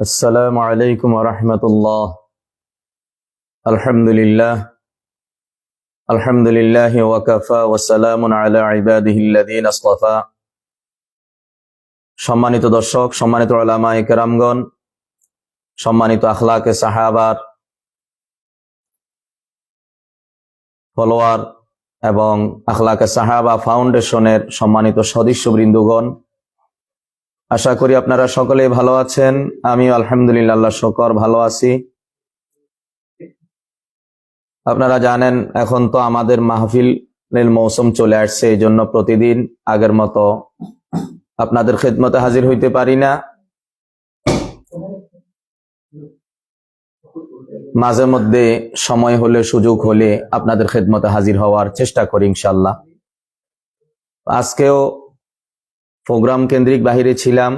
السلام عليكم ورحمة الله. الحمد لله وكفى وسلام على عباده الذين اصطفى. সম্মানিত দর্শক, সম্মানিত উলামায়ে কেরামগণ, সম্মানিত আখলাকে সাহাবার ফলোয়ার এবং আখলাকে সাহাবা ফাউন্ডেশনের সম্মানিত সদস্যবৃন্দগণ, আশা করি আপনারা সকলেই ভালো আছেন। আমি আলহামদুলিল্লাহ, আল্লাহর শুকর ভালো আছি। আপনারা জানেন এখন তো আমাদের মাহফিলের মৌসুম চলে আসছে, এই জন্য প্রতিদিন আগের মতো আপনাদের খেদমতে হাজির হইতে পারি না। মাঝে মধ্যে সময় হলে, সুযোগ হলে আপনাদের খেদমতে হাজির হওয়ার চেষ্টা করি ইনশাল্লাহ। আজকেও প্রোগ্রাম কেন্দ্রিক বাহিরে ছিলাম,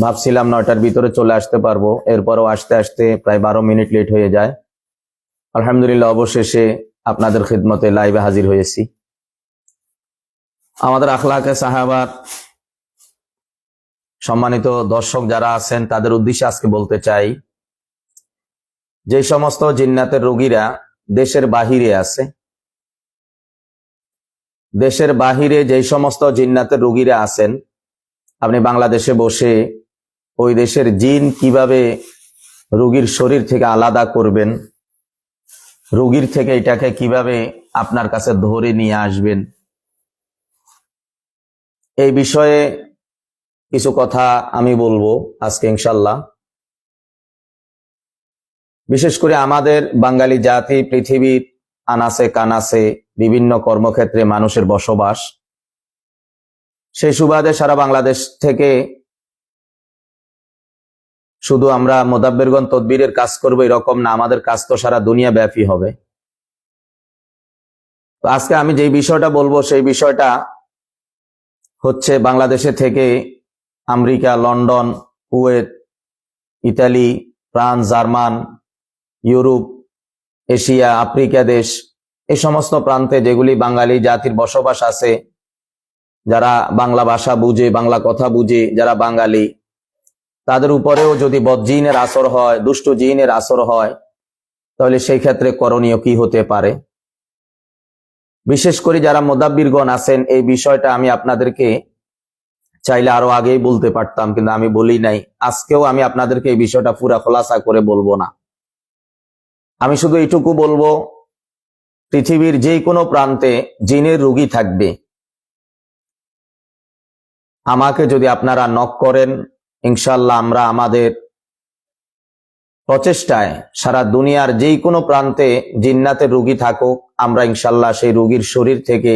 ভাবছিলাম 9টার ভিতরে চলে আসতে পারবো, এরপরও আসতে আসতে প্রায় 12 মিনিট লেট হয়ে যায়। আলহামদুলিল্লাহ, অবশেষে আপনাদের খিদমতে লাইভে হাজির হয়েছি। আমাদের আখলাকে সাহাবার সম্মানিত দর্শক যারা আছেন তাদের উদ্দেশ্যে আজকে বলতে চাই, যে সমস্ত জিন্নাতের রোগীরা দেশের বাহিরে আছে, দেশের বাহিরে যে সমস্ত জিন্নাতের রোগীরা আছেন, আপনি বাংলাদেশে বসে ওই দেশের জিন কিভাবে রোগীর শরীর থেকে আলাদা করবেন, রোগীর থেকে এটাকে কিভাবে আপনার কাছে ধরে নিয়ে আসবেন, এই বিষয়ে কিছু কথা আমি বলবো আজকে ইনশাল্লাহ। বিশেষ করে আমাদের বাঙালি জাতি পৃথিবীর আনাসে কানাসে বিভিন্ন কর্মক্ষেত্রে মানুষের বসবাস, সেই সুবাদে সারা বাংলাদেশ থেকে শুধু আমরা মুদাব্বিরগণ তদবিরের কাজ করবো এরকম না, আমাদের কাজ তো সারা দুনিয়া ব্যাপী হবে। তো আজকে আমি যে বিষয়টা বলবো সেই বিষয়টা হচ্ছে বাংলাদেশে থেকে America, London, Kuwait, Italy, France, German, Europe, Asia, Africa দেশ, এই সমস্ত প্রান্তে যেগুলি বাঙালি জাতির বসবাস আছে, যারা বাংলা ভাষা বুঝে, বাংলা কথা বুঝে, যারা বাঙালি, তাদের উপরেও যদি বদজিনের আসর হয়, দুষ্ট জিনের আসর হয়, তাহলে সেই ক্ষেত্রে করণীয় কি হতে পারে। বিশেষ করে যারা মুদাব্বিরগণ আছেন, এই বিষয়টা আমি আপনাদেরকে চাইলে আরো আগেই বলতে পারতাম, কিন্তু আমি বলি নাই। আজকেও আমি আপনাদেরকে এই বিষয়টা পুরা খোলাসা করে বলবো না, আমি শুধু এইটুকু বলবো, পৃথিবীর যে কোনো প্রান্তে জিনের রোগী থাকবে, আমাকে যদি আপনারা নক করেন, ইনশাল্লাহ আমরা আমাদের প্রচেষ্টায় সারা দুনিয়ার যেই কোনো প্রান্তে জিন্নাতের রোগী থাকুক, আমরা ইনশাল্লাহ সেই রোগীর শরীর থেকে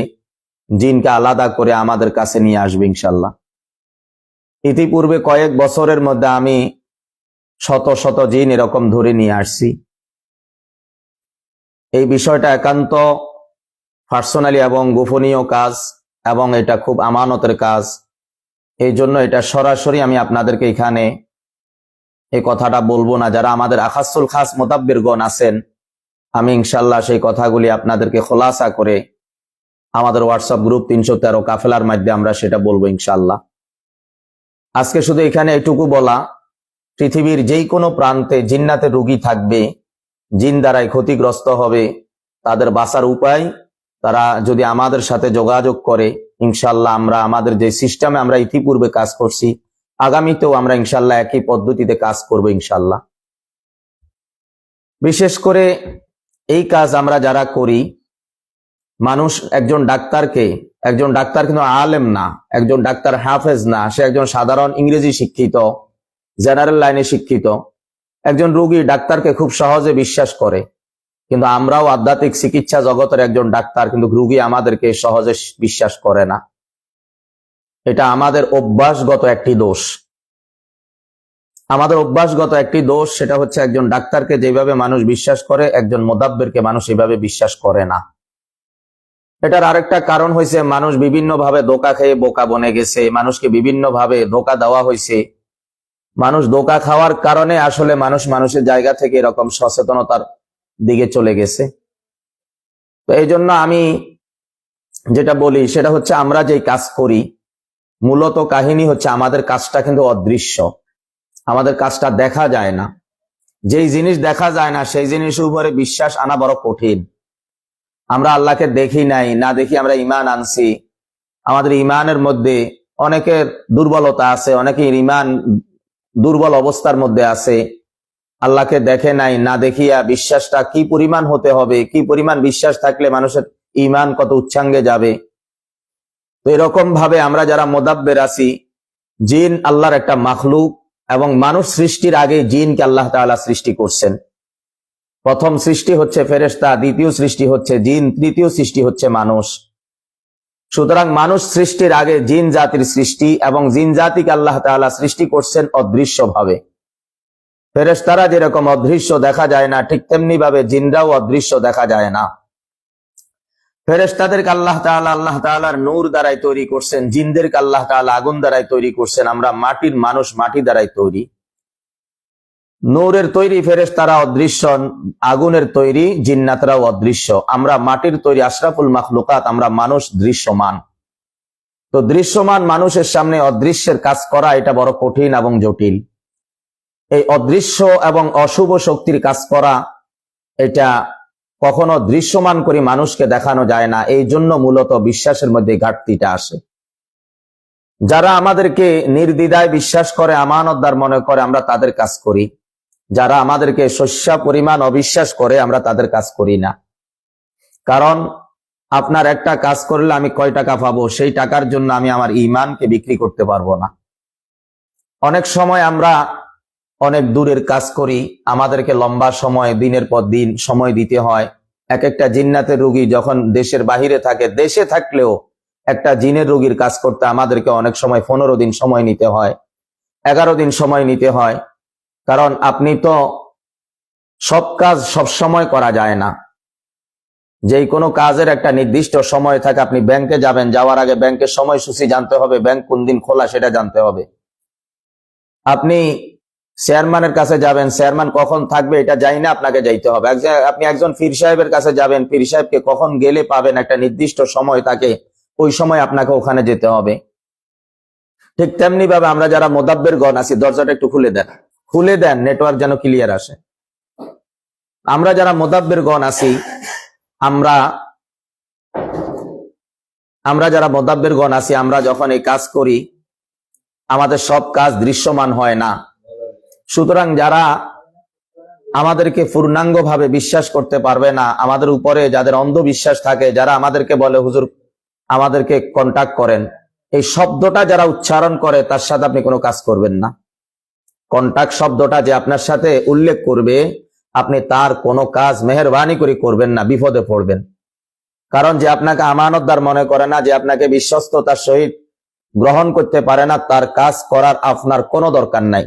জিনকে আলাদা করে আমাদের কাছে নিয়ে আসবে ইনশাল্লাহ। ইতিপূর্বে কয়েক বছরের মধ্যে আমি শত শত জিন এরকম ধরে নিয়ে আসছি। এই বিষয়টা একান্ত পার্সোনালি এবং গোপনীয় কাজ, এবং এটা খুব আমানতের কাজ। এই জন্য এটা সরাসরি আমি আপনাদেরকে এখানে এই কথাটা বলবো না। যারা আমাদের আখাসুল খাস মুদাব্বিরগণ আছেন, আমি ইনশাল্লাহ সেই কথাগুলি আপনাদেরকে খোলাসা করে আমাদের হোয়াটসঅ্যাপ গ্রুপ 313 কাফেলার মাধ্যমে আমরা সেটা বলবো ইনশাল্লাহ। আজকে শুধু এখানে এটুকু বলা, পৃথিবীর যেই কোনো প্রান্তে জিন্নাতের রোগী থাকবে, জিন দ্বারাই ক্ষতিগ্রস্ত হবে, তাদের বাঁচার উপায়, তারা যদি আমাদের সাথে যোগাযোগ করে, ইনশাল্লাহ আমরা আমাদের যে সিস্টেমে আমরা ইতিপূর্বে কাজ করছি, আগামীতেও আমরা ইনশাল্লাহ একই পদ্ধতিতে কাজ করব ইনশাল্লাহ। বিশেষ করে এই কাজ আমরা যারা করি, মানুষ একজন ডাক্তার কিন্তু আলেম না, একজন ডাক্তার হাফেজ না, সে একজন সাধারণ ইংরেজি শিক্ষিত, জেনারেল লাইনে শিক্ষিত একজন রোগী ডাক্তারকে খুব সহজে বিশ্বাস করে। কিন্তু আমরাও আধ্যাত্মিক চিকিৎসা জগতের একজন ডাক্তার, কিন্তু রোগী আমাদেরকে সহজে বিশ্বাস করে না। এটা আমাদের অভ্যাসগত একটি দোষ, আমাদের অভ্যাসগত একটি দোষ। সেটা হচ্ছে একজন ডাক্তারকে যেভাবে মানুষ বিশ্বাস করে, একজন মুদাব্বিরকে মানুষ এভাবে বিশ্বাস করে না। এটার আরেকটা কারণ হয়েছে, মানুষ বিভিন্নভাবে ধোঁকা খেয়ে বোকা বনে গেছে, মানুষকে বিভিন্নভাবে ধোঁকা দেওয়া হয়েছে। মানুষ ধোঁকা খাওয়ার কারণে আসলে মানুষের জায়গা থেকে এরকম সচেতনতার দিকে চলে গেছে। তো এই জন্য আমি যেটা বলি সেটা হচ্ছে, আমরা যেই কাজ করি, মূলত কাহিনী হচ্ছে আমাদের কাজটা কিন্তু অদৃশ্য। আমাদের কাজটা দেখা যায় না। যেই জিনিস দেখা যায় না সেই জিনিসের উপরে বিশ্বাস আনা বড় কঠিন। আমরা আল্লাহকে দেখি নাই, না দেখি আমরা ঈমান আনছি। আমাদের ঈমানের মধ্যে অনেকের দুর্বলতা আছে, অনেকের ঈমান দুর্বল অবস্থার মধ্যে আছে। আল্লাহকে দেখে নাই, না দেখিয়া বিশ্বাসটা কি পরিমাণ হতে হবে, কি পরিমাণ বিশ্বাস থাকলে মানুষের ঈমান কত উচ্চাঙ্গে যাবে। তো এরকম ভাবে আমরা যারা মুদাব্বির আছি, জিন আল্লাহর একটা মাখলুক এবং মানুষ সৃষ্টির আগে জিনকে আল্লাহ তাআলা সৃষ্টি করছেন। প্রথম সৃষ্টি হচ্ছে ফেরেশতা, দ্বিতীয় সৃষ্টি হচ্ছে জিন, তৃতীয় সৃষ্টি হচ্ছে মানুষ। সুতরাং মানুষ সৃষ্টির আগে জিন জাতির সৃষ্টি, এবং জিন জাতিকে আল্লাহ তাআলা সৃষ্টি করছেন অদৃশ্য ভাবে। ফেরেশতারা যেরকম অদৃশ্য দেখা যায় না, ঠিক তেমনি ভাবে জিনরাও অদৃশ্য দেখা যায় না। ফেরেশতাদেরকে আল্লাহ তাআলার নূর দ্বারাই তৈরি করছেন, জিনদেরকে আল্লাহ তাআলা আগুন দ্বারাই তৈরি করছেন। আমরা মাটির মানুষ, মাটি দ্বারাই তৈরি। নূরের তৈরি ফেরেশতারা অদৃশ্য, আগুনের তৈরি জিন্নাতরাও অদৃশ্য। আমরা মাটির তৈরি আশরাফুল মাখলুকাত, আমরা মানুষ দৃশ্যমান। তো দৃশ্যমান মানুষের সামনে অদৃশ্যের কাজ করা এটা বড় কঠিন এবং জটিল। এই অদৃশ্য এবং অশুভ শক্তির কাজ করা এটা কখনো দৃশ্যমান করে মানুষকে দেখানো যায় না। এই জন্য মূলত বিশ্বাসের মধ্যে ঘাটতিটা আসে। যারা আমাদেরকে নির্দ্বিধায় বিশ্বাস করে, আমানতদার মনে করে, আমরা তাদের কাজ করি। যারা আমাদেরকে শস্য পরিমাণ অবিশ্বাস করে, আমরা তাদের কাজ করি না। কারণ আপনার একটা কাজ করলে আমি কয় টাকা পাবো, সেই টাকার জন্য আমি আমার ঈমানকে বিক্রি করতে পারবো না। অনেক সময় আমরা অনেক দূরের কাজ করি, আমাদেরকে লম্বা সময়, দিনের পর দিন সময় দিতে হয়। এক একটা জিন্নাতের রোগী যখন দেশের বাহিরে থাকে, দেশে থাকলেও একটা জিনের রোগীর কাজ করতে আমাদেরকে অনেক সময় 15 দিন সময় নিতে হয়, 11 দিন সময় নিতে হয়। কারণ আপনি তো সব কাজ সব সময় করা যায় না। যেই কোনো কাজের একটা নির্দিষ্ট সময় থাকে। আপনি ব্যাংকে যাবেন, যাওয়ার আগে ব্যাংকের সময়সূচি জানতে হবে, ব্যাংক কোন দিন খোলা সেটা জানতে হবে। আপনি চেয়ারম্যানের কাছে যাবেন, চেয়ারম্যান কখন থাকবে এটা জানি না, আপনাকে যাইতে হবে। আপনি একজন পীর সাহেবের কাছে যাবেন, পীর সাহেবকে কখন গেলে পাবেন, একটা নির্দিষ্ট সময় থাকে, ওই সময় আপনাকে ওখানে যেতে হবে। ঠিক তেমনি ভাবে আমরা যারা মুদাব্বির গণ আছি, দরজাটা একটু খুলে দেন, নেটওয়ার্ক যেন ক্লিয়ার আসে। আমরা যারা মুদাব্বির গণ আছি, আমরা যারা মুদাব্বির গণ আছি, আমরা যখন এই কাজ করি, আমাদের সব কাজ দৃশ্যমান হয় না। সুতরাং যারা আমাদেরকে পূর্ণাঙ্গ ভাবে বিশ্বাস করতে পারবে না, আমাদের উপরে যাদের অন্ধবিশ্বাস থাকে, যারা আমাদেরকে বলে হুজুর আমাদেরকে কন্টাক্ট করেন, এই শব্দটা যারা উচ্চারণ করে তার সাথে আপনি কোনো কাজ করবেন না। কন্টাক্ট শব্দটা যে আপনার সাথে উল্লেখ করবে, আপনি তার কোনো কাজ মেহেরবানি করে করবেন না, বিপদে পড়বেন। কারণ যে আপনাকে আমানতদার মনে করে না, যে আপনাকে বিশ্বস্ততার সহিত গ্রহণ করতে পারে না, তার কাজ করার আপনার কোনো দরকার নাই।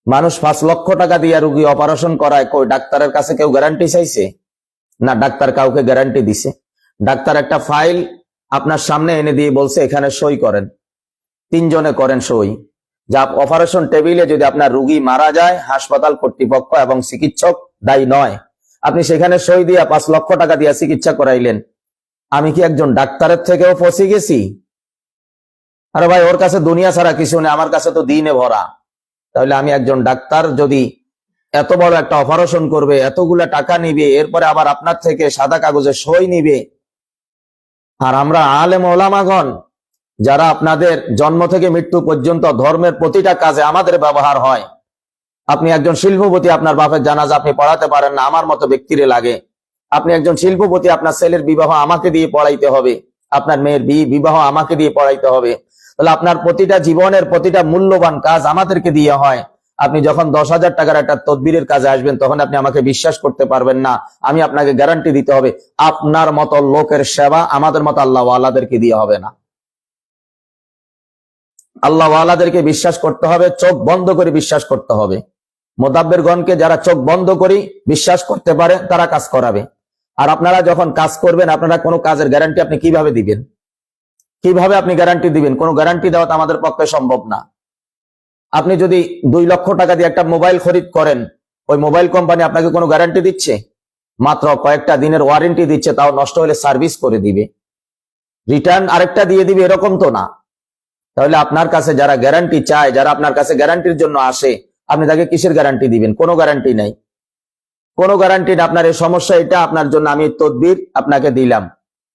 মানুষ 5 লক্ষ টাকা দিয়ে রোগী অপারেশন করায়, কই ডাক্তারের কাছে কেউ গ্যারান্টি চাইছে? না, ডাক্তার কাউকে গ্যারান্টি দিছে। ডাক্তার একটা ফাইল আপনার সামনে এনে দিয়ে বলছে এখানে সই করেন, 3 জনে করেন সই। যা অপারেশন টেবিলে যদি আপনার রোগী মারা যায়, হাসপাতাল কর্তৃপক্ষ এবং চিকিৎসক দায়ী নয়। আপনি সেখানে সই দিয়া 5 লক্ষ টাকা দিয়ে চিকিৎসা করাইলেন। আমি কি একজন ডাক্তারের থেকেও ফসে গেছি? আরে ভাই, ওর কাছে দুনিয়া ছাড়া কিছু নেই, আমার কাছে তো দিনে ভরা। তাহলে আমি একজন ডাক্তার যদি এত বড় একটা অপারেশন করবে, এতগুলা টাকা নিবে, এরপরে আবার আপনার থেকে সাদা কাগজে সই নিবে, আর আমরা আলেম ওলামাগণ যারা আপনাদের জন্ম থেকে মৃত্যু পর্যন্ত ধর্মের প্রতিটা কাজে আমাদের ব্যবহার হয়। আপনি একজন শিল্পপতি, আপনার বাপের জানাজা আপনি পড়াতে পারেন না, আমার মতো ব্যক্তিরে লাগে। আপনি একজন শিল্পপতি, আপনার ছেলের বিবাহ আমাকে দিয়ে পড়াইতে হবে, আপনার মেয়ের বিবাহ আমাকে দিয়ে পড়াইতে হবে। তাহলে আপনার প্রতিটা জীবনের প্রতিটা মূল্যবান কাজ আমাদেরকে দিয়ে হয়। আপনি যখন 10,000 টাকার একটা তদবিরের কাজে আসবেন, তখন আপনি আমাকে বিশ্বাস করতে পারবেন না। আমি আপনাকে গ্যারান্টি দিতে হবে, আপনার মতো লোকের সেবা আমাদের মতো আল্লাহ ওয়ালাদেরকে দিয়ে হবে না। আল্লাহ ওয়ালাদেরকে বিশ্বাস করতে হবে, চোখ বন্ধ করে বিশ্বাস করতে হবে। মুদাব্বির গণকে যারা চোখ বন্ধ করে বিশ্বাস করতে পারে, তারা কাজ করাবে। আর আপনারা যখন কাজ করবেন, আপনারা কোনো কাজের গ্যারান্টি আপনি কিভাবে দিবেন? কিভাবে আপনি গ্যারান্টি দিবেন? কোনো গ্যারান্টি দেওয়া তো আমাদের পক্ষে সম্ভব না। আপনি যদি 2 লক্ষ টাকা দিয়ে একটা মোবাইল খরিদ করেন, ওই মোবাইল কোম্পানি আপনাকে কোনো গ্যারান্টি দিচ্ছে? মাত্র কয়েকটা দিনের ওয়ারেন্টি দিচ্ছে, তাও নষ্ট হলে সার্ভিস করে দিবে, রিটার্ন আরেকটা দিয়ে দিবে, এরকম তো না। তাহলে আপনার কাছে যারা গ্যারান্টি চায়, যারা আপনার কাছে গ্যারান্টির জন্য আসে, আপনি তাকে কিসের গ্যারান্টি দিবেন? কোনো গ্যারান্টি নাই, কোনো গ্যারান্টি না। আপনার এই সমস্যা, এটা আপনার জন্য আমি তদবির আপনাকে দিলাম,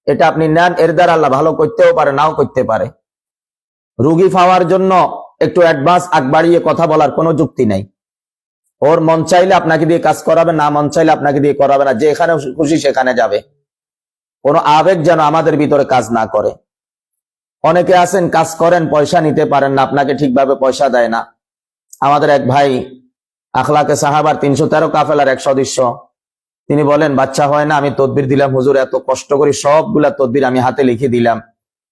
এটা আপনি নেন, এর দ্বারা আল্লাহ ভালো করতেও পারে, নাও করতে পারে। রুগী পাওয়ার জন্য একটু অ্যাডভান্স আগ বাড়িয়ে কথা বলার কোনো যুক্তি নাই। ওর মন চাইলে আপনাকে দিয়ে কাজ করাবে, না মন চাইলে আপনাকে দিয়ে করাবে না, যেখানে খুশি সেখানে যাবে। কোনো আবেগ যেন আমাদের ভিতরে কাজ না করে। অনেকে আছেন কাজ করেন, পয়সা নিতে পারেন না, আপনাকে ঠিকভাবে পয়সা দেয় না। আমাদের এক ভাই আখলাকে সাহাবার 313 কাফেলার এক সদস্য, তিনি বলেন বাচ্চা হয় না, আমি তদবির দিলাম হুজুর, এত কষ্ট করি, সবগুলা তদবির আমি হাতে লিখে দিলাম,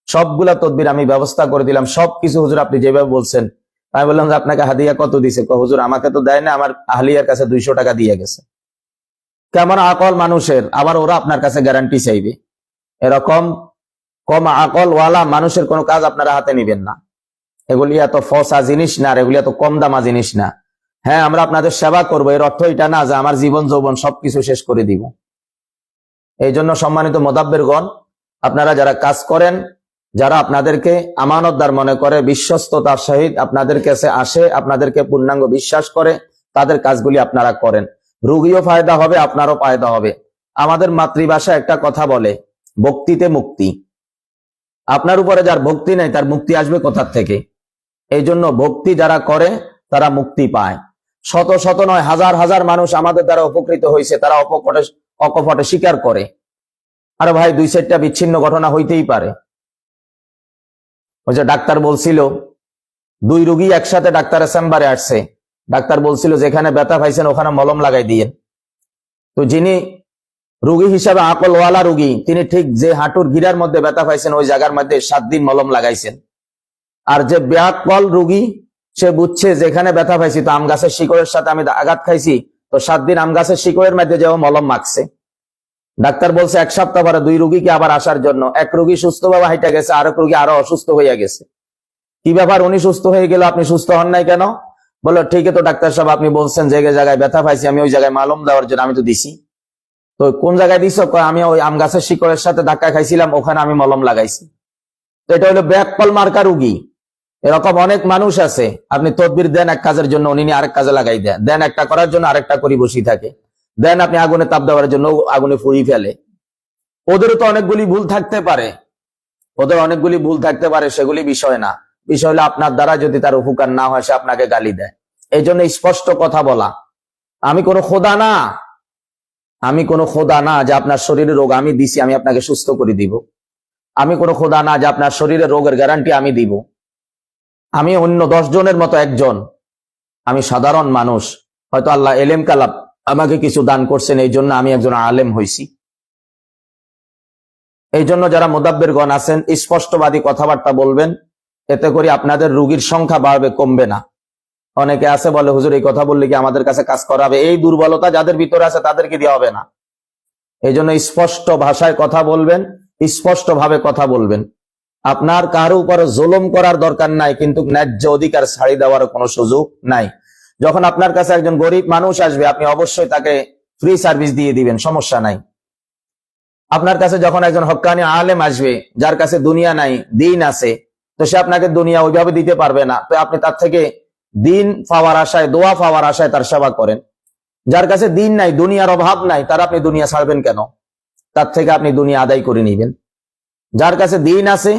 সবগুলা তদবির আমি ব্যবস্থা করে দিলাম, সবকিছু হুজুর আপনি যেভাবে বলছেন। আমি বললাম যে আপনাকে হাদিয়া কত দিছে? হুজুর আমাকে তো দেয় না, আমার আহলিয়ার কাছে 200 টাকা দিয়ে গেছে। কেমন আকল মানুষের, আবার ওরা আপনার কাছে গ্যারান্টি চাইবে। এরকম কম আকল ওয়ালা মানুষের কোনো কাজ আপনারা হাতে নিবেন না। এগুলি এত ফসা জিনিস না, আর এগুলি এত কম দামা জিনিস না। হ্যাঁ, আমরা আপনাদের সেবা করবো, এর অর্থ এটা না যে আমার জীবন যৌবন সবকিছু শেষ করে দিব। এই জন্য সম্মানিত মোদাব্বেরগণ, আপনারা যারা কাজ করেন, যারা আপনাদেরকে আমানতদার মনে করে, বিশ্বস্ততার সহিত আপনাদের কাছে আসে, আপনাদেরকে পূর্ণাঙ্গ বিশ্বাস করে, তাদের কাজগুলি আপনারা করেন। রোগীও ফায়দা হবে, আপনারও ফায়দা হবে। আমাদের মাতৃভাষা একটা কথা বলে, ভক্তিতে মুক্তি। আপনার উপরে যার ভক্তি নেই, তার মুক্তি আসবে কোথার থেকে? এই জন্য ভক্তি যারা করে তারা মুক্তি পায়। শত শত নয়, হাজার হাজার মানুষ আমাদের দ্বারা উপকৃত হয়েছে, তারা অকপটে স্বীকার করে। আরে ভাই, 2-4টা বিচ্ছিন্ন ঘটনা হইতেই পারে। ওই যে ডাক্তার বলছিল, 2 রোগী একসাথে ডাক্তারের চেম্বারে আসছে, ডাক্তার বলছিল যেখানে ব্যথা পাইছেন ওখানে মলম লাগাই দিয়েন। তো যিনি রোগী হিসাবে আকলওয়ালা রোগী, তিনি ঠিক যে হাঁটুর গিরার মধ্যে ব্যথা পাইছেন ওই জায়গার মধ্যে 7 দিন মলম লাগাইছেন। আর যে ব্যাকল রোগী, সে বুঝছে যেখানে ব্যথা পাইছি তো আম গাছের শিকড়ের সাথে আমি আঘাত খাইছি, তো 7 দিন আম গাছের শিকড়ের মধ্যে যে মলম মাখছে। ডাক্তার বলছে 1 সপ্তাহ পরে 2 রোগীকে আবার আসার জন্য। এক রোগী সুস্থভাবে হাইটা গেছে, আরেক রোগী আরো অসুস্থ হইয়া গেছে। কি ব্যাপার, উনি সুস্থ হয়ে গেল, আপনি সুস্থ হন নাই কেন? বলো ঠিকই তো ডাক্তার সাহেব, আপনি বলছেন যে জায়গায় ব্যথা পাইছি আমি ওই জায়গায় মলম দেওয়ার জন্য, আমি তো দিছি। তো কোন জায়গায় দিছ? আমি ওই আম গাছের শিকড়ের সাথে ধাক্কা খাইছিলাম, ওখানে আমি মলম লাগাইছি। তো এটা হলো ব্যাকল মার্কা রোগী। এরকম অনেক মানুষ আছে, আপনি তদবির দেন এক কাজের জন্য, উনি আরেক কাজে লাগাই দেন, দেন একটা করার জন্য আরেকটা করি বসি থাকে, দেন আপনি আগুনে তাপ দেওয়ার জন্য আগুনে ফুরিয়ে ফেলে। ওদেরও তো অনেকগুলি ভুল থাকতে পারে, সেগুলি বিষয় না। বিষয় হলো আপনার দ্বারা যদি তার উপকার না হয়, সে আপনাকে গালি দেয়। এই জন্য স্পষ্ট কথা বলা, আমি কোনো খোদা না যে আপনার শরীরে রোগ আমি দিছি, আমি আপনাকে সুস্থ করে দিব। আমি কোনো খোদা না যে আপনার শরীরে রোগের গ্যারান্টি আমি দিব। আমি অন্য 10 জনের মতো একজন, আমি সাধারণ মানুষ। হয়তো আল্লাহ এলেম কালাম আমাকে কিছু দান করছেন, এই জন্য আমি একজন আলেম হইছি। এই জন্য যারা মুদাব্বিরগণ আছেন, স্পষ্টবাদী কথাবার্তা বলবেন, এতে করে আপনাদের রোগীর সংখ্যা বাড়বে, কমবে না। অনেকে আছে বলে হুজুর এই কথা বললে কি আমাদের কাছে কাজ করাবে? এই দুর্বলতা যাদের ভিতরে আছে তাদেরকে দেওয়া হবে না। এই জন্য স্পষ্ট ভাষায় কথা বলবেন, স্পষ্ট ভাবে কথা বলবেন। আপনার কারো উপর জুলুম করার দরকার নাই, কিন্তু ন্যায্য অধিকার ছাড়ি দেওয়ার কোনো সুযোগ নাই। যখন আপনার কাছে একজন গরিব মানুষ আসবে, আপনি অবশ্যই তাকে ফ্রি সার্ভিস দিয়ে দিবেন, সমস্যা নাই। আপনার কাছে যখন একজন হক্কানি আলেম আসবে, যার কাছে দুনিয়া নাই দিন আছে, তো সে আপনাকে দুনিয়া ওইভাবে দিতে পারবে না, তো আপনি তার থেকে দিন পাওয়ার আশায়, দোয়া পাওয়ার আশায় তার সেবা করেন। যার কাছে দিন নাই, দুনিয়ার অভাব নাই, তার আপনি দুনিয়া ছাড়বেন কেন? তার থেকে আপনি দুনিয়া আদায় করে নিবেন। যার কাছে দিন আছে,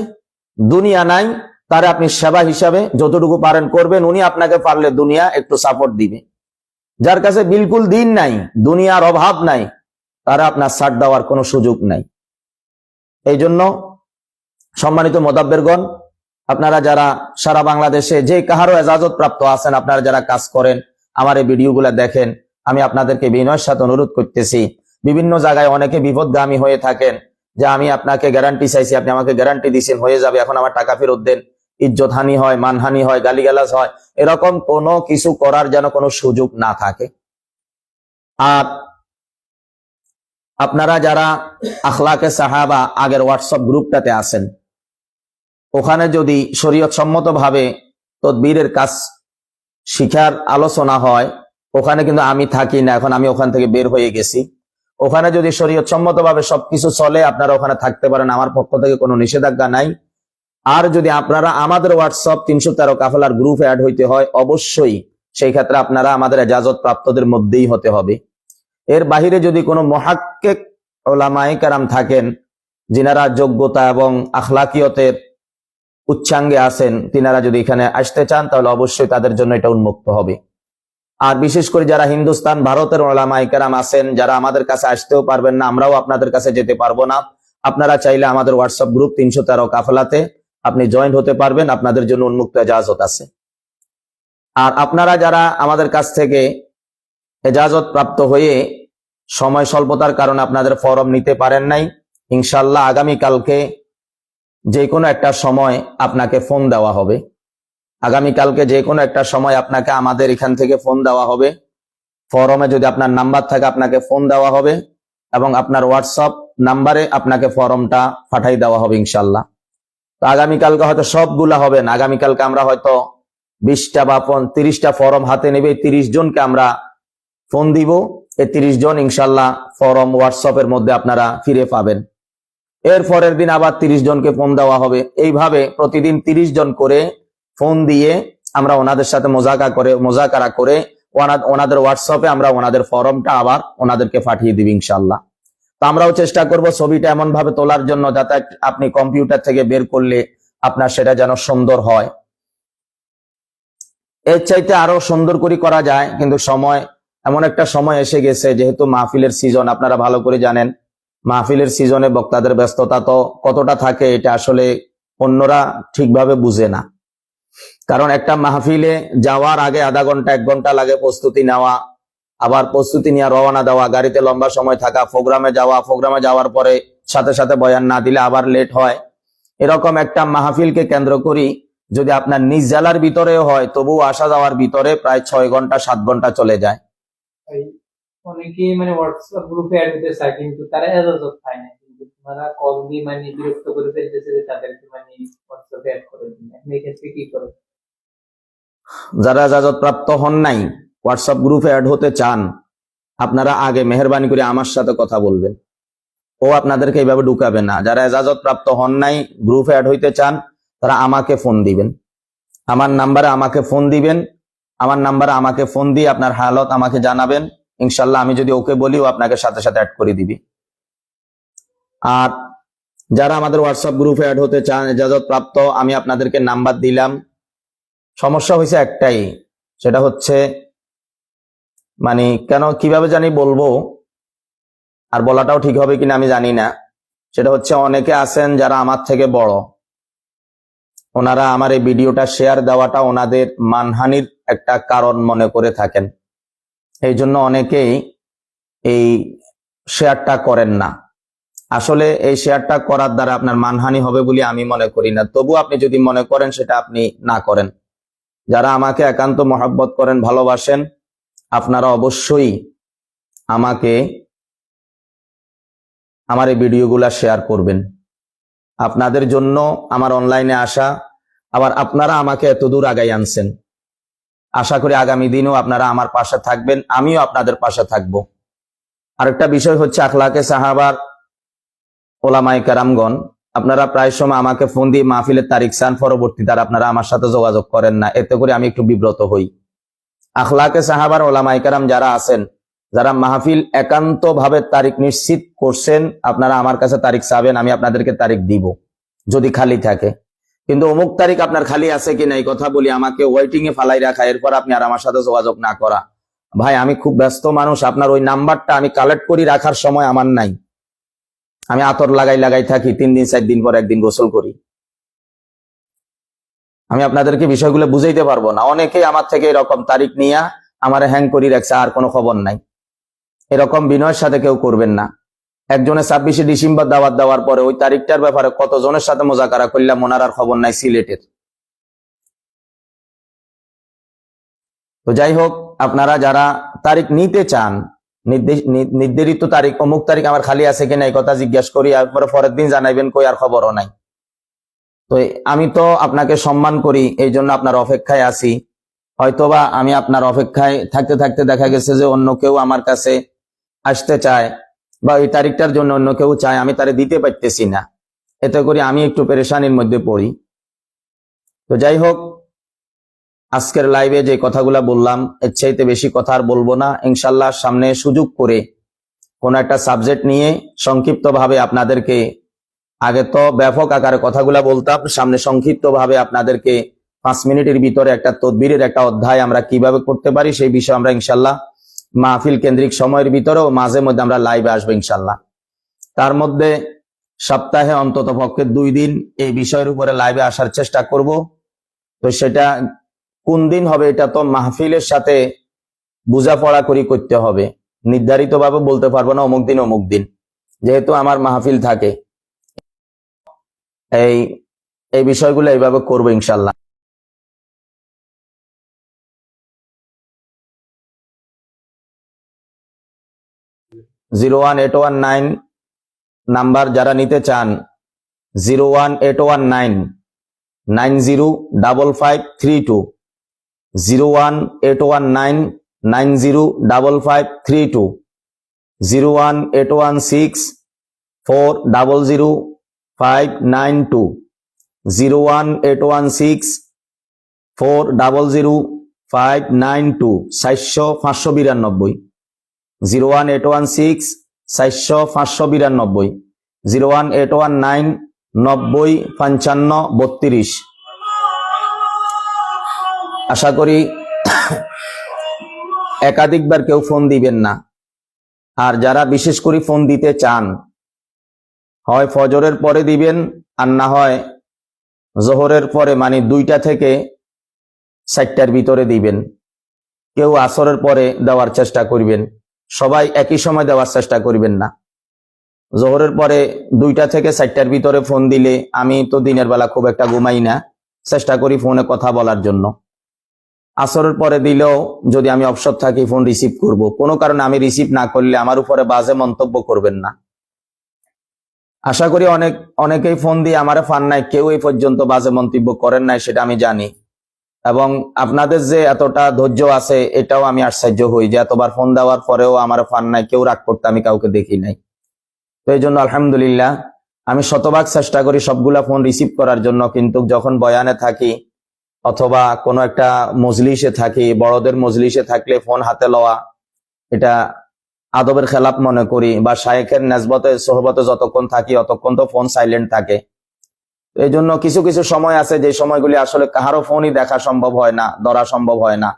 দুনিয়া নাই, তার আপনি সেবা হিসাবে যতটুকু পারেন করবেন, উনি আপনাকে পারলে দুনিয়া একটু সাপোর্ট দিবে। যার কাছে বিলকুল দিন নাই, দুনিয়ার অভাব নাই, তারা আপনার ছাড় দেওয়ার কোনো সুযোগ নাই। এই জন্য সম্মানিত মুদাব্বিরগণ, আপনারা যারা সারা বাংলাদেশে যে কাহারও এজাজত প্রাপ্ত আছেন, আপনারা যারা কাজ করেন, আমার এই ভিডিওগুলো দেখেন, আমি আপনাদেরকে বিনয়ের সাথে অনুরোধ করতেছি। বিভিন্ন জায়গায় অনেকে বিপদগামী হয়ে থাকেন, যে আমি আপনাকে গ্যারান্টি চাইছি, আপনি আমাকে গ্যারান্টি দিয়েছেন, হয়ে যাবে, এখন আমার টাকা ফেরত দেন। ইজ্জত হানি হয়, মানহানি হয়, গালিগালাজ হয়, এরকম কোনো কিছু করার যেন কোনো সুযোগ না থাকে। আর আপনারা যারা আখলাকে সাহাবা আগের হোয়াটসঅ্যাপ গ্রুপটাতে আছেন, ওখানে যদি শরীয়ত সম্মত ভাবে তদবিরের কাজ শিখার আলোচনা হয়, ওখানে কিন্তু আমি থাকি না, এখন আমি ওখান থেকে বের হয়ে গেছি। ওখানে যদি শরীয়ত সম্মত ভাবে সবকিছু চলে, আপনারা ওখানে থাকতে পারেন, আমার পক্ষ থেকে কোনো নিষেধাজ্ঞা নাই। আর যদি আপনারা আমাদের হোয়াটসঅ্যাপ 313 কাফেলার গ্রুপে অ্যাড হইতে হয়, অবশ্যই সেই ক্ষেত্রে আপনারা আমাদের এজাজত প্রাপ্তদের মধ্যেই হতে হবে। এর বাহিরে যদি কোনো মুহাক্কিক উলামায়ে কেরাম থাকেন, যিনারা যোগ্যতা এবং আখলাকিয়তের উচ্চাঙ্গে আছেন, তিনারা যদি এখানে আসতে চান তাহলে অবশ্যই তাদের জন্য এটা উন্মুক্ত হবে। আর বিশেষ করে যারা হিন্দুস্তান, ভারতের উলামায়ে কেরাম আছেন, যারা আমাদের কাছে আসতেও পারবেন না, আমরাও আপনাদের কাছে যেতে পারবো না, আপনারা চাইলে আমাদের হোয়াটসঅ্যাপ গ্রুপ 313 কাফেলাতে আপনি জয়েন হতে পারবেন, আপনাদের জন্য উন্মুক্ত এজাজত আছে। আর আপনারা যারা আমাদের কাছ থেকে এজাজত প্রাপ্ত হয়ে সময় স্বল্পতার কারণে আপনাদের ফরম নিতে পারেন নাই, ইনশাআল্লাহ আগামীকালকে যে কোনো একটা সময় আপনাকে ফোন দেওয়া হবে। আগামীকালকে যে কোনো একটা সময় আপনাকে আমাদের এখান থেকে ফোন দেওয়া হবে। ফরমে যদি আপনার নাম্বার থাকে আপনাকে ফোন দেওয়া হবে এবং আপনার হোয়াটসঅ্যাপ নাম্বারে আপনাকে ফরমটা পাঠাই দেওয়া হবে ইনশাআল্লাহ। তো আগামীকালকে হয়তো সবগুলা হবে না, আগামীকালকে আমরা হয়তো 20টা বা 30টা ফরম হাতে নেবে, 30 জনকে আমরা ফোন দিব। এই 30 জন ইনশাআল্লাহ ফরম হোয়াটসঅ্যাপের মধ্যে আপনারা ফিরে পাবেন। এর পরের দিন আবার 30 জনকে ফোন দেওয়া হবে। এইভাবে প্রতিদিন 30 জন করে ফোন দিয়ে আমরা ওনাদের সাথে মোজাকারা করে ওনাদের হোয়াটসঅ্যাপে আমরা ওনাদের ফরমটা আবার ওনাদেরকে পাঠিয়ে দিবি ইনশাআল্লাহ। তো আমরাও চেষ্টা করব ছবিটা এমন ভাবে তোলার জন্য যাতে আপনি কম্পিউটার থেকে বের করলে আপনার সেটা যেন সুন্দর হয়। এর চাইতে আরো সুন্দর করে করা যায়, কিন্তু সময় এমন একটা সময় এসে গেছে, যেহেতু মাহফিলের সিজন আপনারা ভালো করে জানেন, মাহফিলের সিজনে বক্তাদের ব্যস্ততা তো কতটা থাকে এটা আসলে অন্যরা ঠিকভাবে বুঝে না। কারণ একটা মাহফিলে যাওয়ার আগে আধা ঘন্টা 1 ঘন্টা লাগে প্রস্তুতি নেওয়া, আবার প্রস্তুতি নিয়ে রওনা দেওয়া, গাড়িতে লম্বা সময় থাকা, প্রোগ্রামে যাওয়ার পরে সাথে সাথে বয়ান না দিলে আবার লেট হয়। এরকম একটা মাহফিলকে কেন্দ্র করি যদি আপনার নিজ জেলার ভিতরেও হয়, তবুও আসা যাওয়ার ভিতরে প্রায় 6 ঘন্টা 7 ঘন্টা চলে যায়। অনেকেই মানে হোয়াটসঅ্যাপ গ্রুপে অ্যাড হতে চায় কিন্তু তারা এজাজত পায় না, কিন্তু তারা কল দিয়ে মানে বিরক্ত করে ফেলতেছে যে তাদেরকে মানে হোয়াটসঅ্যাপে অ্যাড করে দিন। আপনি এক্ষেত্রে কি করেন? যারা এজাজত প্রাপ্ত হন নাই, হোয়াটসঅ্যাপ গ্রুপে অ্যাড হতে চান, আপনারা আগে মেহেরবানি করে আমার সাথে কথা বলবেন, ও আপনাদেরকে এইভাবে ঢুকাবে না। যারা এজাজত প্রাপ্ত হন নাই, গ্রুপে অ্যাড হইতে চান, তারা আমাকে ফোন দিবেন, আমার নাম্বারে আমাকে ফোন দিবেন, আমার নাম্বারে আমাকে ফোন দিয়ে আপনার হালত আমাকে জানাবেন। ইনশাল্লাহ আমি যদি ওকে বলি, ও আপনাকে সাথে সাথে অ্যাড করে দিবি। আর যারা আমাদের হোয়াটসঅ্যাপ গ্রুপে অ্যাড হতে চান এজাজত প্রাপ্ত, আমি আপনাদেরকে নাম্বার দিলাম। সমস্যা হয়েছে একটাই, সেটা হচ্ছে মানে কিভাবে জানি বলবো, আর বলাটাও ঠিক হবে কিনা আমি জানি না। সেটা হচ্ছে অনেকে আছেন যারা আমার থেকে বড়, ওনারা আমার এই ভিডিওটা শেয়ার দেওয়াটা ওনাদের মানহানির একটা কারণ মনে করে থাকেন। এই জন্য অনেকেই এই শেয়ারটা করেন না। আসলে এই শেয়ারটা করার দ্বারা আপনার মানহানি হবে বলে আমি মনে করি না। তবু আপনি যদি মনে করেন সেটা আপনি না করেন। যারা আমাকে একান্ত মহব্বত করেন, ভালোবাসেন, আপনারা অবশ্যই আমাকে আমার এই ভিডিওগুলা শেয়ার করবেন। আপনাদের জন্য আমার অনলাইনে আসা, আবার আপনারা আমাকে এত দূর আগাই আনছেন। আশা করি আগামী দিনেও আপনারা আমার পাশে থাকবেন, আমিও আপনাদের পাশে থাকব। আরেকটা বিষয় হচ্ছে আখলাকে সাহাবার ওলামায়ে কেরামগণ, আপনারা প্রায় সময় আমাকে ফোন দিয়ে মাহফিলের তারিখ চান, পরবর্তীতে আপনারা আমার সাথে যোগাযোগ করেন না, এতে করে আমি একটু বিব্রত হই। আখলাকে সাহাবার ওলামায়ে কেরাম যারা আছেন, যারা মাহফিল একান্ত ভাবে তারিখ নিশ্চিত করছেন, আপনারা আমার কাছে তারিখ চাবেন, আমি আপনাদেরকে তারিখ দিব যদি খালি থাকে। কিন্তু অমুক তারিখ আপনার খালি আছে কিনা এই কথা বলি আমাকে ওয়েটিং এ ফালাই রাখা, এরপর আপনি আর আমার সাথে যোগাযোগ না করা। ভাই, আমি খুব ব্যস্ত মানুষ, আপনার ওই নাম্বারটা আমি কালেক্ট করি রাখার সময় আমার নাই। আমি আতর লাগাই থাকি, 3 দিন 4 দিন পর একদিন গোসল করি। আমি আপনাদেরকে বিষয়গুলো বুঝাইতে পারবো না। অনেকেই আমার থেকে এরকম তারিখ নিয়ে আমার হ্যাং করি রাখছে, আর কোনো খবর নাই। এরকম বিনয়ের সাথে কেউ করবেন না। একজনে 26শে ডিসেম্বর দাওয়াত দেওয়ার পরে ওই তারিখটার ব্যাপারে কতজনের সাথে মোজাকারা করলাম, ওনার আর খবর নাই সিলেটের। তো যাই হোক, আপনারা যারা তারিখ নিতে চান, নির্ধারিত তারিখ অমুক তারিখ আমার খালি আছে কিনা এই কথা জিজ্ঞাসা করি, এরপরে পরের দিন জানাইবেন, কই আর খবরও নাই। তো আমি তো আপনাকে সম্মান করি, এই জন্য আপনার অপেক্ষায় আছি। হয়তোবা আমি আপনার অপেক্ষায় থাকতে থাকতে দেখা গেছে যে অন্য কেউ আমার কাছে আসতে চায়, বা এই তারিখটার জন্য অন্য কেউ চায়, আমি তারে দিতে পারতেছি না, এতে করে আমি একটু পেরেশানির মধ্যে পড়ি। তো যাই হোক, আজকের লাইভে যে কথাগুলা বললাম এর চাইতে বেশি কথা আর বলবো না। ইনশাল্লাহ সামনে সুযোগ করে কোন একটা সাবজেক্ট নিয়ে সংক্ষিপ্তভাবে আপনাদেরকে, আগে তো ব্যাপক আকারে কথাগুলা বলতাম, সামনে সংক্ষিপ্তভাবে আপনাদেরকে 5 মিনিটের ভিতরে একটা তদবিরের একটা অধ্যায় আমরা কিভাবে করতে পারি সেই বিষয়ে আমরা ইনশাল্লাহ মাহফিল কেন্দ্রিক সময়ের ভিতরেও মাঝে মধ্যে আমরা লাইভে আসবো ইনশাল্লাহ। তার মধ্যে সপ্তাহে অন্তত পক্ষে 2 দিন এই বিষয়ের উপরে লাইভে আসার চেষ্টা করব। তো সেটা কোন দিন হবে এটা তো মাহফিলের সাথে বোঝাপড়া করি করতে হবে, নির্ধারিত ভাবে বলতে পারবো না অমুক দিন, যেহেতু আমার মাহফিল থাকে। এই বিষয়গুলো এইভাবে করবো ইনশাল্লাহ। (01819) নাম্বার যারা নিতে চান, 01819905532, 01819905532, 01816400592, 01816400592, 400-592, 01816-400-592, 01819905532। আশা করি একাধিকবার কেউ ফোন দিবেন না। আর যারা বিশেষ করে ফোন দিতে চান, হয় ফজরের পরে দিবেন আর না হয় জোহরের পরে, মানে 2টা থেকে 4টার ভিতরে দিবেন। কেউ আসরের পরে দেওয়ার চেষ্টা করবেন, সবাই একই সময় দেওয়ার চেষ্টা করবেন না। জোহরের পরে 2টা থেকে 4টার ভিতরে ফোন দিলে আমি তো দিনের বেলা খুব একটা ঘুমাই না, চেষ্টা করি ফোনে কথা বলার জন্য। আসরের পরে দিলেও যদি আমি অবসর থাকি ফোন রিসিভ করব, কোনো কারণে আমি রিসিভ না করলে আমার উপরে বাজে মন্তব্য করবেন না। আশা করি অনেকেই ফোন দিয়ে আমারে ফান নাই, কেউ এই পর্যন্ত বাজে মন্তব্য করেন নাই, সেটা আমি জানি। এবং আপনাদের যে এতটা ধৈর্য আছে এটাও আমি আশ্চর্য হই যে এতবার ফোন দেওয়ার পরেও আমার ফান নাই, কেউ রাগ করতে আমি কাউকে দেখি নাই। তো এই জন্য আলহামদুলিল্লাহ আমি শতভাগ চেষ্টা করি সবগুলা ফোন রিসিভ করার জন্য, কিন্তু যখন বয়ানে থাকি অথবা কোনো একটা মজলিসে থাকি, বড়দের মজলিসে থাকলে ফোন হাতে লওয়া এটা আদবের খেলাপ মনে করি, বা শায়েখের নেসবতে সোহবতে যতক্ষণ থাকি অতক্ষণ তো ফোন সাইলেন্ট থাকে। এই জন্য কিছু কিছু সময় আছে যে সময়গুলি আসলে কাহারও ফোনই দেখা সম্ভব হয় না, ধরা সম্ভব হয় না।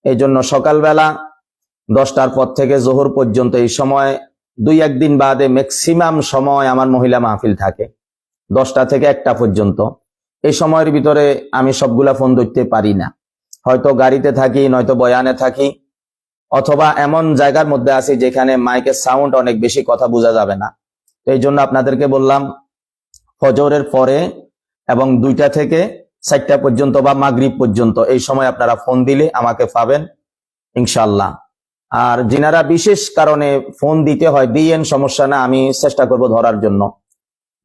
এই জন্য সকালবেলা 10টার পর থেকে জোহর পর্যন্ত এই সময় 2-1 দিন বাদে ম্যাক্সিমাম সময় আমার মহিলা মাহফিল থাকে 10টা থেকে 1টা পর্যন্ত। এই সময়ের ভিতরে আমি সবগুলা ফোন ধরতে পারি না, হয়তো গাড়িতে থাকি, নয়তো বয়ানে থাকি, অথবা এমন জায়গার মধ্যে আছি যেখানে মাইকের সাউন্ড অনেক বেশি, কথা বোঝা যাবে না। তো এই জন্য আপনাদেরকে বললাম ফজরের পরে এবং 2টা থেকে 4টা পর্যন্ত বা মাগরিব পর্যন্ত এই সময় আপনারা ফোন দিলে আমাকে পাবেন ইনশাল্লাহ। আর যিনারা বিশেষ কারণে ফোন দিতে হয় দিয়েন, সমস্যা না, আমি চেষ্টা করব ধরার জন্য।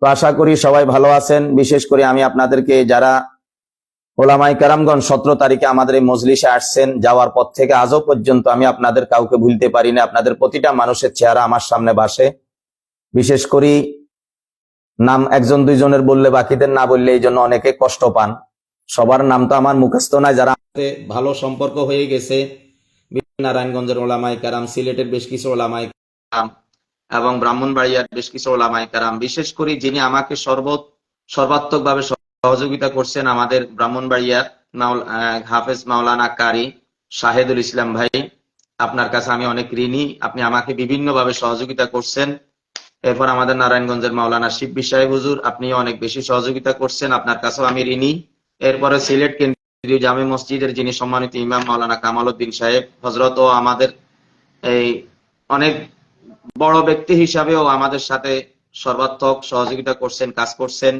তো আশা করি সবাই ভালো আছেন। বিশেষ করে আমি আপনাদেরকে, যারা ওলামায়ে কেরামগণ 17 তারিখে আমাদের এই মজলিসে আসছেন, যাওয়ার পর থেকে আজও পর্যন্ত আমি আপনাদের কাউকে ভুলতে পারি না। আপনাদের প্রতিটা মানুষের চেহারা আমার সামনে ভাসে। বিশেষ করে নাম 1-2 জনের বললে বাকিদের না বললে এই জন্য অনেকে কষ্ট পান। সবার নাম তো আমার মুখস্থ নাই। যারা ভালো সম্পর্ক হয়ে গেছে, নারায়ণগঞ্জের ওলামায়ে কেরাম, সিলেটের বেশ কিছু ওলামায়ে কেরাম এবং ব্রাহ্মণবাড়িয়ার বেশ কিছু ওলামায়ে কেরাম, বিশেষ করে যিনি আমাকে সর্বাত্মক ভাবে সহযোগিতা করছেন, আমাদের ব্রাহ্মণবাড়িয়ার হাফেজ মাওলানা কারি শাহেদুল ইসলাম ভাই, আপনার কাছে আমি অনেক ঋণী। আপনি আমাকে বিভিন্ন ভাবে সহযোগিতা করছেন। এরপর আমাদের নারায়ণগঞ্জের মাওলানা শিববি সাহেব হুজুর, আপনি অনেক বেশি সহযোগিতা করছেন, আপনার কাছেও আমি ঋণী। এরপরে সিলেট কেন্দ্রীয় জামে মসজিদের যিনি সম্মানিত ইমাম মাওলানা কামাল উদ্দিন সাহেব হযরত, ও আমাদের এই অনেক বড় ব্যক্তি হিসাবেও আমাদের সাথে সর্বাত্মক সহযোগিতা করছেন, কাজ করছেন,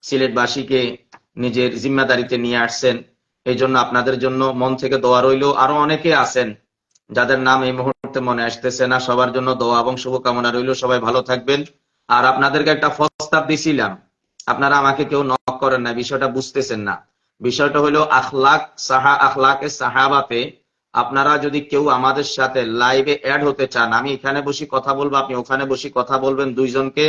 সিলেটবাসীকে নিজের জিম্মাদারিতে নিয়ে আসছেন। এই জন্য আপনাদের জন্য মন থেকে দোয়া রইল। আরো অনেকে আছেন যাদের নাম এই মুহূর্তে মনে আসতেছে না, সবার জন্য দোয়া এবং শুভকামনা রইল। সবাই ভালো থাকবেন। আর আপনাদেরকে একটা প্রস্তাব দিছিলাম, আপনারা আমাকে কেউ নক করেন না, বিষয়টা বুঝতেছেন না। বিষয়টা হলো আখলাকে সাহাবাতে আপনারা যদি কেউ আমাদের সাথে লাইভে অ্যাড হতে চান, আমি এখানে বসে কথা বলবো, আপনি ওখানে বসে কথা বলবেন, 2জনকে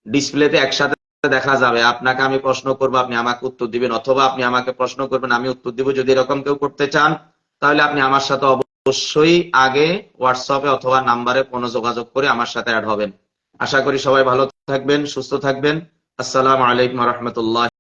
ডিসপ্লেতে একসাথে দেখা যাবে। আপনাকে আমি প্রশ্ন করবো, আপনি আমাকে উত্তর দিবেন, অথবা আপনি আমাকে প্রশ্ন করবেন, আমি উত্তর দিব। যদি এরকম কেউ করতে চান তাহলে আপনি আমার সাথে অবশ্যই আগে হোয়াটসঅ্যাপে অথবা নাম্বারে কোনো যোগাযোগ করে আমার সাথে অ্যাড হবেন। আশা করি সবাই ভালো থাকবেন, সুস্থ থাকবেন। আসসালামু আলাইকুম ওয়া রাহমাতুল্লাহ।